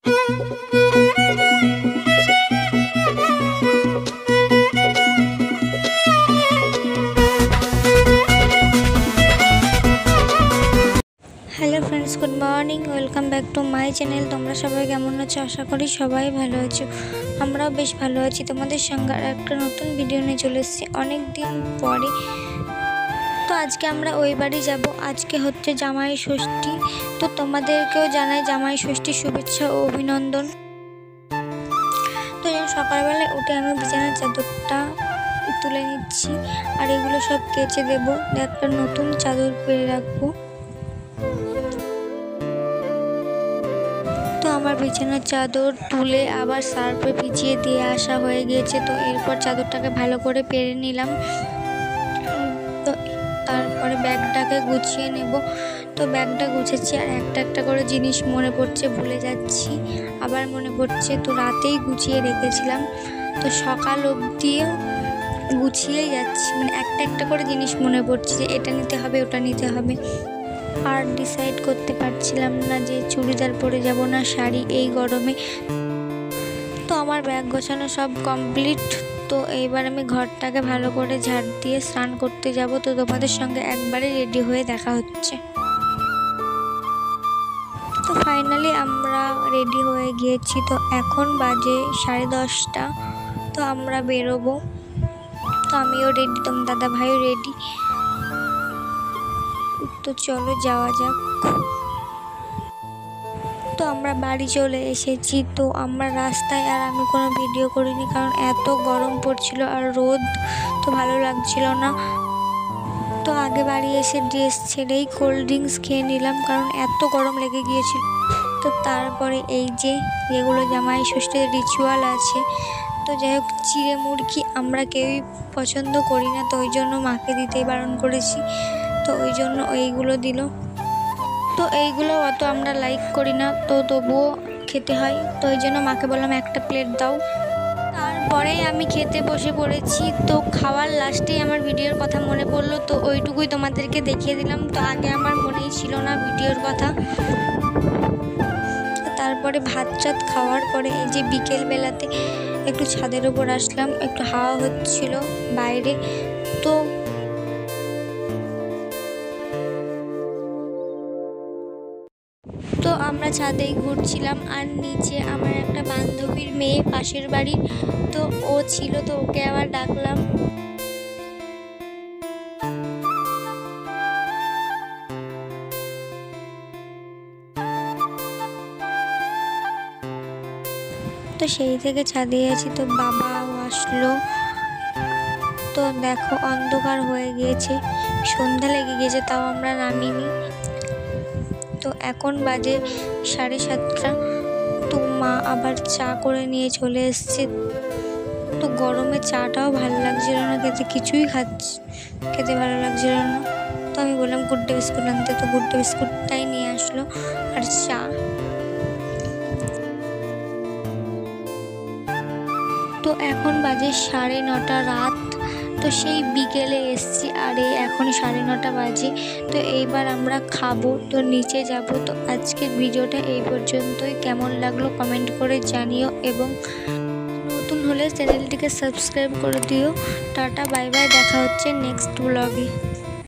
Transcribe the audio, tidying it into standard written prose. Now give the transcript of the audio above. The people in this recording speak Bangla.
Hello friends, good morning, welcome back to my channel. তোমরা সবাই কেমন আছো? আশা করি সবাই ভালো আছো। আমরাও বেশ ভালো আছি। তোমাদের সঙ্গে আর একটা নতুন ভিডিও নিয়ে চলে এসেছি অনেক দিন পরে। তো আজকে আমরা ওই বাড়ি যাব। আজকে হচ্ছে জামাই ষষ্ঠী। তো তোমাদেরকেও জানাই জামাই ষষ্ঠীর শুভেচ্ছা ও অভিনন্দন। তো সকালবেলায় উঠে আমি বিছানার চাদরটা তুলে নিচ্ছি আর এগুলো সব কেচে দেবো। একটা নতুন চাদর পেরে রাখবো। তো আমার বিছানার চাদর তুলে আবার সার্ফে ভিজিয়ে দিয়ে আসা হয়ে গিয়েছে। তো এরপর চাদরটাকে ভালো করে পেরে নিলাম। তো তারপরে ব্যাগটাকে গুছিয়ে নেব। তো ব্যাগটা গুছেছি আর একটা একটা করে জিনিস মনে পড়ছে, ভুলে যাচ্ছি, আবার মনে পড়ছে। তো রাতেই গুছিয়ে রেখেছিলাম, তো সকাল অবধিও গুছিয়েই যাচ্ছি, মানে একটা একটা করে জিনিস মনে পড়ছে যে এটা নিতে হবে, ওটা নিতে হবে। আর ডিসাইড করতে পারছিলাম না যে চুড়িদার পরে যাব না শাড়ি এই গরমে। তো আমার ব্যাগ গোছানো সব কমপ্লিট। তো এইবার আমি ঘরটাকে ভালো করে ঝাড় দিয়ে স্নান করতে যাব। তো তোমাদের সঙ্গে একবারে রেডি হয়ে দেখা হচ্ছে। তো ফাইনালি আমরা রেডি হয়ে গিয়েছি। তো এখন বাজে 10:30। তো আমরা বেরোবো। তো আমিও রেডি, তোমার দাদা ভাইও রেডি। তো চলো যাওয়া যাক। তো আমরা বাড়ি চলে এসেছি। তো আমরা রাস্তায় আর আমি কোনো ভিডিও করিনি, কারণ এত গরম পড়ছিল আর রোদ, তো ভালো লাগছিল না। তো আগে বাড়ি এসে ড্রেস ছেড়েই কোল্ড ড্রিঙ্কস খেয়ে নিলাম, কারণ এত গরম লেগে গিয়েছিল। তো তারপরে এই যে যেগুলো জামাই ষষ্ঠীর রিচুয়াল আছে, তো যাই হোক, চিড়ে মুড়কি আমরা কেউই পছন্দ করি না, তো ওই জন্য মাকে দিতেই বারণ করেছি। তো ওই জন্য এইগুলো দিল। তো এইগুলো অত আমরা লাইক করি না, তো তবুও খেতে হয়। তো ওই জন্য মাকে বললাম একটা প্লেট দাও। তারপরেই আমি খেতে বসে পড়েছি। তো খাওয়ার লাস্টেই আমার ভিডিওর কথা মনে পড়লো, তো ওইটুকুই তোমাদেরকে দেখিয়ে দিলাম। তো আগে আমার মনেই ছিল না ভিডিওর কথা। তারপরে ভাত চাত খাওয়ার পরে এই যে বিকেলবেলাতে একটু ছাদের উপর আসলাম, একটু হাওয়া হচ্ছিল বাইরে। তো আমরা ছাদেই ঘুরছিলাম। আর নিচে আমার একটা বান্ধবীর মেয়ে পাশের বাড়ির, তো ও ছিল, তো ওকে আবার ডাকলাম। তো সেই থেকে ছাদে আছি। তো বাবাও আসলো। তো দেখো অন্ধকার হয়ে গিয়েছে, সন্ধ্যা লেগে গিয়েছে, তাও আমরা নামিনি। তো এখন বাজে 7:30। তো মা আবার চা করে নিয়ে চলে এসছে। তো গরমে চাটাও ভালো লাগছিল না খেতে, কিছুই খেতে ভালো লাগছিল না। তো আমি বললাম গুড ডে বিস্কুট আনতে, তো গুড ডে বিস্কুটটাই নিয়ে আসলো আর চা। তো এখন বাজে 9:30 রাত। তো সেই বিকেলে এসছি আর এই এখন 9:30 বাজে। তো এইবার আমরা খাবো, তো নিচে যাব। তো আজকের ভিডিওটা এই পর্যন্তই। কেমন লাগলো কমেন্ট করে জানিও, এবং নতুন হলে চ্যানেলটিকে সাবস্ক্রাইব করে দিও। টাটা, বাই বাই, দেখা হচ্ছে নেক্সট ব্লগে।